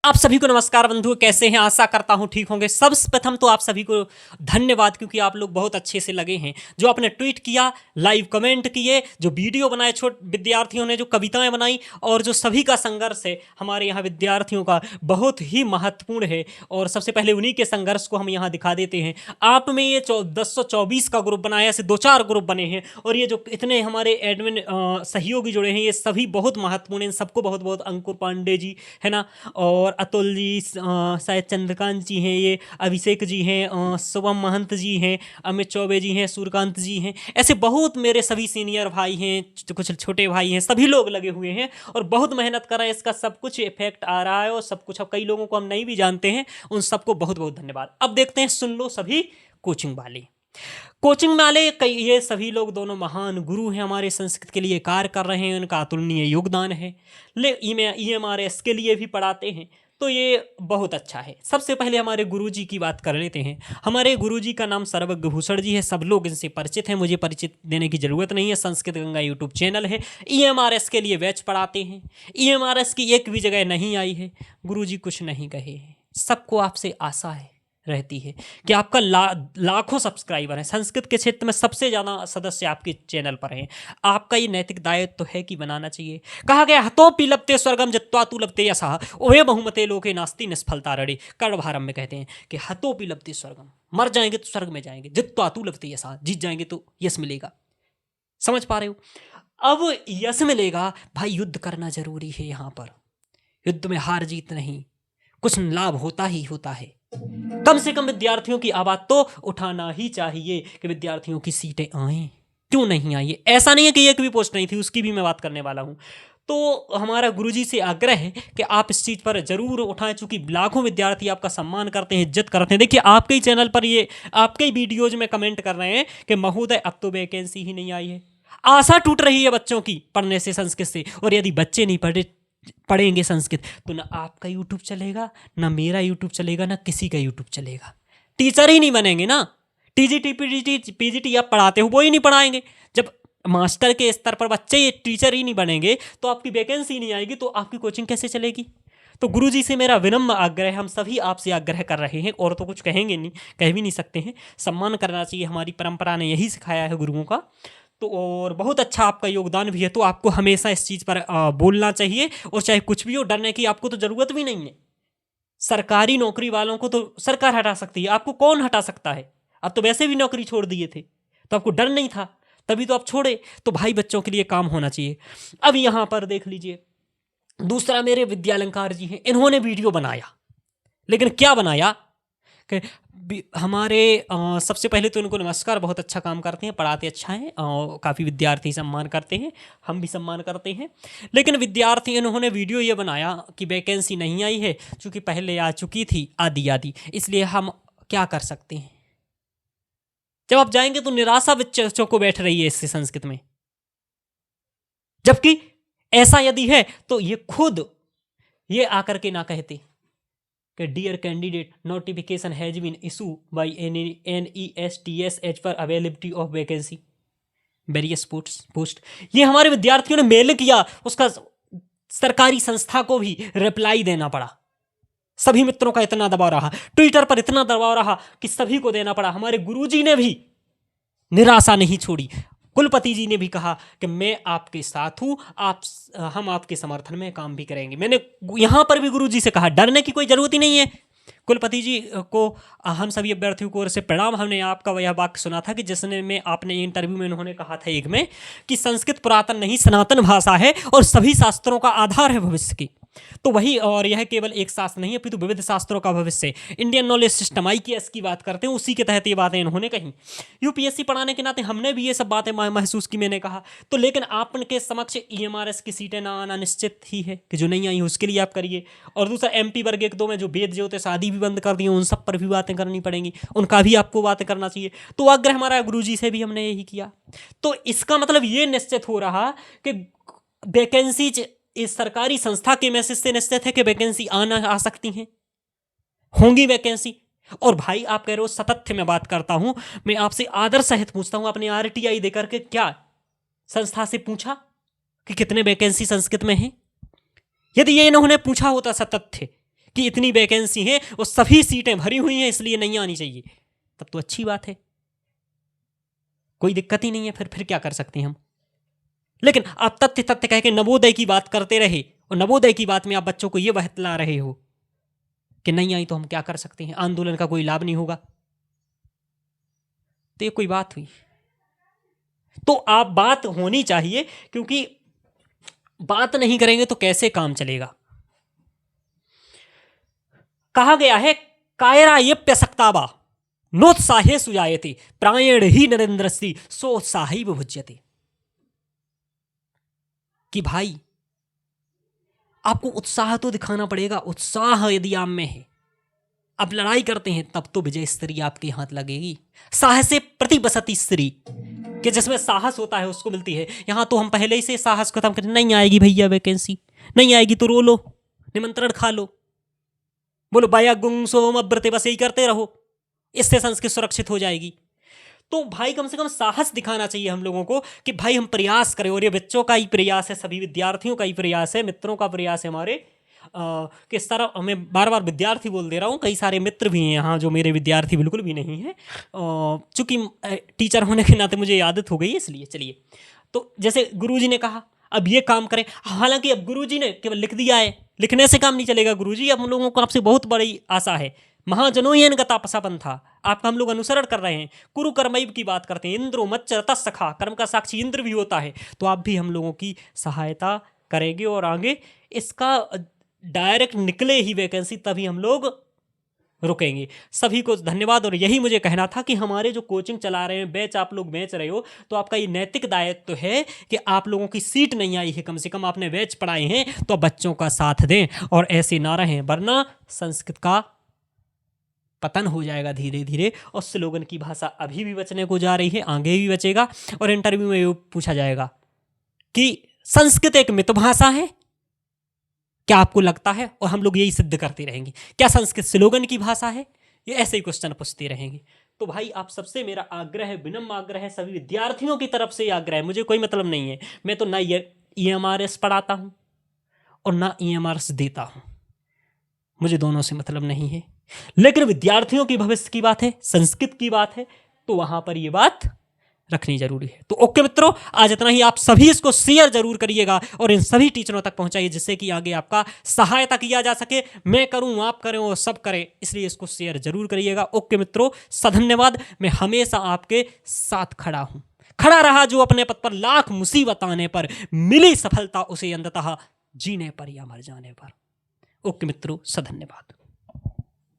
आप सभी को नमस्कार बंधु, कैसे हैं? आशा करता हूं ठीक होंगे। सबसे प्रथम तो आप सभी को धन्यवाद, क्योंकि आप लोग बहुत अच्छे से लगे हैं। जो आपने ट्वीट किया, लाइव कमेंट किए, जो वीडियो बनाए, छोटे विद्यार्थियों ने जो कविताएं बनाई, और जो सभी का संघर्ष है हमारे यहाँ विद्यार्थियों का बहुत ही महत्वपूर्ण है। और सबसे पहले उन्हीं के संघर्ष को हम यहाँ दिखा देते हैं। आप में ये 1024 का ग्रुप बनाया, ऐसे 2-4 ग्रुप बने हैं, और ये जो इतने हमारे एडमिन सहयोगी जुड़े हैं, ये सभी बहुत महत्वपूर्ण हैं। सबको बहुत बहुत, अंकुर पांडे जी है ना, और अतुल जी, शायद चंद्रकांत जी हैं, ये अभिषेक जी हैं, शुभम महंत जी हैं, अमित चौबे जी हैं, सूर्यकांत जी हैं, ऐसे बहुत मेरे सभी सीनियर भाई हैं, कुछ छोटे भाई हैं, सभी लोग लगे हुए हैं और बहुत मेहनत कर रहे हैं। इसका सब कुछ इफेक्ट आ रहा है और सब कुछ। अब कई लोगों को हम नहीं भी जानते हैं, उन सबको बहुत बहुत धन्यवाद। अब देखते हैं, सुन लो सभी कोचिंग वाले कई, ये सभी लोग दोनों महान गुरु हैं, हमारे संस्कृत के लिए कार्य कर रहे हैं, उनका अतुलनीय योगदान है। EMRS के लिए भी पढ़ाते हैं, तो ये बहुत अच्छा है। सबसे पहले हमारे गुरुजी की बात कर लेते हैं। हमारे गुरुजी का नाम सर्वज्ञ भूषण जी है, सब लोग इनसे परिचित हैं, मुझे परिचित देने की जरूरत नहीं है। संस्कृत गंगा यूट्यूब चैनल है। EMRS के लिए बैच पढ़ाते हैं। EMRS की एक भी जगह नहीं आई है, गुरुजी कुछ नहीं कहे हैं। सबको आपसे आशा है रहती है कि आपका लाखों सब्सक्राइबर हैं, संस्कृत के क्षेत्र में सबसे ज़्यादा सदस्य आपके चैनल पर हैं। आपका ये नैतिक दायित्व तो है कि बनाना चाहिए। कहा गया, हतोपि लभते स्वर्गम जित्वा तु लभते यशः उभय बहुमते लोके नास्ति निष्फलता रणे। कर्णभारम में कहते हैं कि हतोपि लभते स्वर्गम, मर जाएंगे तो स्वर्ग में जाएंगे, जित्वा तु लभते यशः, जीत जाएंगे तो यश मिलेगा। समझ पा रहे हो? अब यश मिलेगा, भाई युद्ध करना जरूरी है। यहाँ पर युद्ध में हार जीत नहीं, कुछ लाभ होता ही होता है। कम से कम विद्यार्थियों की आवाज तो उठाना ही चाहिए कि विद्यार्थियों की सीटें आए। क्यों नहीं आई? ऐसा नहीं है कि एक भी पोस्ट नहीं थी, उसकी भी मैं बात करने वाला हूं। तो हमारा गुरुजी से आग्रह है कि आप इस चीज पर जरूर उठाएं, चूंकि लाखों विद्यार्थी आपका सम्मान करते हैं, इज्जत करते हैं। देखिए, आपके ही चैनल पर, ये आपके ही वीडियोज में कमेंट कर रहे हैं कि महोदय अब तो वैकेंसी ही नहीं आई है। आशा टूट रही है बच्चों की पढ़ने से, संस्कृत से। और यदि बच्चे नहीं पढ़ेंगे संस्कृत, तो ना आपका यूट्यूब चलेगा, ना मेरा यूट्यूब चलेगा, ना किसी का यूट्यूब चलेगा। टीचर ही नहीं बनेंगे ना। TGT PGT आप पढ़ाते हो, वो ही नहीं पढ़ाएंगे। जब मास्टर के स्तर पर बच्चे टीचर ही नहीं बनेंगे, तो आपकी वैकेंसी नहीं आएगी, तो आपकी कोचिंग कैसे चलेगी? तो गुरुजी से मेरा विनम्र आग्रह, हम सभी आपसे आग्रह कर रहे हैं, और तो कुछ कहेंगे नहीं, कह भी नहीं सकते हैं। सम्मान करना चाहिए, हमारी परंपरा ने यही सिखाया है गुरुओं का। तो और बहुत अच्छा आपका योगदान भी है, तो आपको हमेशा इस चीज़ पर बोलना चाहिए। और चाहे कुछ भी हो, डरने की आपको तो ज़रूरत भी नहीं है। सरकारी नौकरी वालों को तो सरकार हटा सकती है, आपको कौन हटा सकता है? आप तो वैसे भी नौकरी छोड़ दिए थे, तो आपको डर नहीं था, तभी तो आप छोड़े। तो भाई, बच्चों के लिए काम होना चाहिए। अब यहाँ पर देख लीजिए, दूसरा मेरे विद्यालंकार जी हैं, इन्होंने वीडियो बनाया, लेकिन क्या बनाया कि हमारे सबसे पहले तो इनको नमस्कार, बहुत अच्छा काम करते हैं, पढ़ाते अच्छा हैं, काफ़ी विद्यार्थी सम्मान करते हैं, हम भी सम्मान करते हैं। लेकिन विद्यार्थी, इन्होंने वीडियो ये बनाया कि वैकेंसी नहीं आई है, चूँकि पहले आ चुकी थी आदि, इसलिए हम क्या कर सकते हैं। जब आप जाएंगे तो निराशा बच्चों को बैठ रही है इससे संस्कृत में। जबकि ऐसा यदि है तो ये खुद ये आकर के ना कहते कि dear candidate, notification has been issue by NESTS as per availability of vacancy various post. ये हमारे विद्यार्थियों ने मेल किया, उसका सरकारी संस्था को भी रिप्लाई देना पड़ा। सभी मित्रों का इतना दबाव रहा, ट्विटर पर इतना दबाव रहा कि सभी को देना पड़ा। हमारे गुरुजी ने भी निराशा नहीं छोड़ी। कुलपति जी ने भी कहा कि मैं आपके साथ हूं, हम आपके समर्थन में काम भी करेंगे। मैंने यहां पर भी गुरुजी से कहा, डरने की कोई जरूरत ही नहीं है। कुलपति जी को हम सभी अभ्यर्थियों को ओर से प्रणाम। हमने आपका वह वाक्य सुना था कि जिसने में आपने इंटरव्यू में उन्होंने कहा था एक में कि संस्कृत पुरातन नहीं सनातन भाषा है और सभी शास्त्रों का आधार है भविष्य की। तो वही, और यह केवल एक शास्त्र नहीं है, अपितु विविध शास्त्रों का भविष्य। इंडियन नॉलेज सिस्टम IKS की बात करते हैं, उसी के तहत ये बातें इन्होंने कही। UPSC पढ़ाने के नाते हमने भी ये सब बातें महसूस की, मैंने कहा। तो लेकिन आपके समक्ष EMRS की सीटें ना आना निश्चित ही है कि जो नहीं आई उसके लिए आप करिए। और दूसरा, MP वर्ग 1-2 में जो वेद ज्योतिष आदि भी बंद कर दिए, उन सब पर भी बातें करनी पड़ेंगी, उनका भी आपको बातें करना चाहिए। तो आग्रह हमारा गुरुजी से भी हमने यही किया। तो इसका मतलब ये निश्चित हो रहा कि वैकेंसी इस सरकारी संस्था के मैसेज से निश्चित है कि वैकेंसी आ सकती हैं, होंगी वैकेंसी। और भाई, आप कह रहे हो सतथ्य में बात करता हूं, मैं आपसे आदर सहित पूछता हूं, अपने RTI देकर के क्या संस्था से पूछा कि कितने वैकेंसी संस्कृत में है? यदि ये इन्होंने पूछा होता सतथ्य कि इतनी वैकेंसी है और सभी सीटें भरी हुई हैं इसलिए नहीं आनी चाहिए, तब तो अच्छी बात है, कोई दिक्कत ही नहीं है, फिर क्या कर सकते हैं हम। लेकिन आप तथ्य तथ्य कह के नवोदय की बात करते रहे और नवोदय की बात में आप बच्चों को यह बहतला रहे हो कि नहीं आई तो हम क्या कर सकते हैं, आंदोलन का कोई लाभ नहीं होगा, तो ये कोई बात हुई। तो आप बात होनी चाहिए, क्योंकि बात नहीं करेंगे तो कैसे काम चलेगा। कहा गया है कायरायप्यसक्तावा नोत्साहे सुजायते प्रायण ही नरेंद्रस्ति सोत्साहैव भुज्यते, कि भाई आपको उत्साह तो दिखाना पड़ेगा, उत्साह यदि आप में है, अब लड़ाई करते हैं तब तो विजय स्त्री आपके हाथ लगेगी। साहसे प्रतिबसती स्त्री, कि जिसमें साहस होता है उसको मिलती है। यहां तो हम पहले ही से साहस खत्म करें, नहीं आएगी भैया वैकेंसी, नहीं आएगी तो रो लो, निमंत्रण खा लो, बोलो बाया गुंग सोम अब्रते, बस यही करते रहो, इससे संस्कृत सुरक्षित हो जाएगी। तो भाई कम से कम साहस दिखाना चाहिए हम लोगों को कि भाई हम प्रयास करें, और ये बच्चों का ही प्रयास है, सभी विद्यार्थियों का ही प्रयास है, मित्रों का प्रयास है हमारे, किस तरह, मैं बार बार विद्यार्थी बोल दे रहा हूँ, कई सारे मित्र भी हैं यहाँ जो मेरे विद्यार्थी बिल्कुल भी नहीं हैं, चूँकि टीचर होने के नाते मुझे आदत हो गई, इसलिए चलिए। तो जैसे गुरुजी ने कहा अब ये काम करें, हालांकि अब गुरुजी ने केवल लिख दिया है, लिखने से काम नहीं चलेगा गुरुजी, अब हम लोगों को आपसे बहुत बड़ी आशा है। महाजनो येन गता पसापन था, आपका हम लोग अनुसरण कर रहे हैं, कुरु कर्मैव की बात करते हैं, इंद्रो मच्च रतस्सखा, कर्म का साक्षी इंद्र भी होता है, तो आप भी हम लोगों की सहायता करेंगे और आगे इसका डायरेक्ट निकले ही वैकेंसी तभी हम लोग रुकेंगे। सभी को धन्यवाद। और यही मुझे कहना था कि हमारे जो कोचिंग चला रहे हैं, बैच आप लोग बेच रहे हो, तो आपका ये नैतिक दायित्व है कि आप लोगों की सीट नहीं आई है, कम से कम आपने बैच पढ़ाए हैं तो बच्चों का साथ दें और ऐसे ना रहें, वरना संस्कृत का पतन हो जाएगा धीरे धीरे। और स्लोगन की भाषा अभी भी बचने को जा रही है, आगे भी बचेगा। और इंटरव्यू में ये पूछा जाएगा कि संस्कृत एक मितभाषा है, क्या आपको लगता है? और हम लोग यही सिद्ध करते रहेंगे, क्या संस्कृत स्लोगन की भाषा है? ये ऐसे ही क्वेश्चन पूछते रहेंगे। तो भाई आप सबसे मेरा आग्रह है, विनम्र आग्रह है, सभी विद्यार्थियों की तरफ से आग्रह है, मुझे कोई मतलब नहीं है, मैं तो ना EMRS पढ़ाता हूं और ना EMRS देता हूं, मुझे दोनों से मतलब नहीं है, लेकिन विद्यार्थियों की भविष्य की बात है, संस्कृत की बात है, तो वहां पर यह बात रखनी जरूरी है। तो ओके मित्रों, आज इतना ही। आप सभी इसको शेयर जरूर करिएगा और इन सभी टीचरों तक पहुंचाइए, जिससे कि आगे आपका सहायता किया जा सके। मैं करूं, आप करें और सब करें, इसलिए इसको शेयर जरूर करिएगा। ओके मित्रों, सधन्यवाद। मैं हमेशा आपके साथ खड़ा हूं, खड़ा रहा जो अपने पद पर लाख मुसीबत आने पर मिली सफलता उसे अंततः जीने पर या मर जाने पर। ओके मित्रों, सधन्यवाद।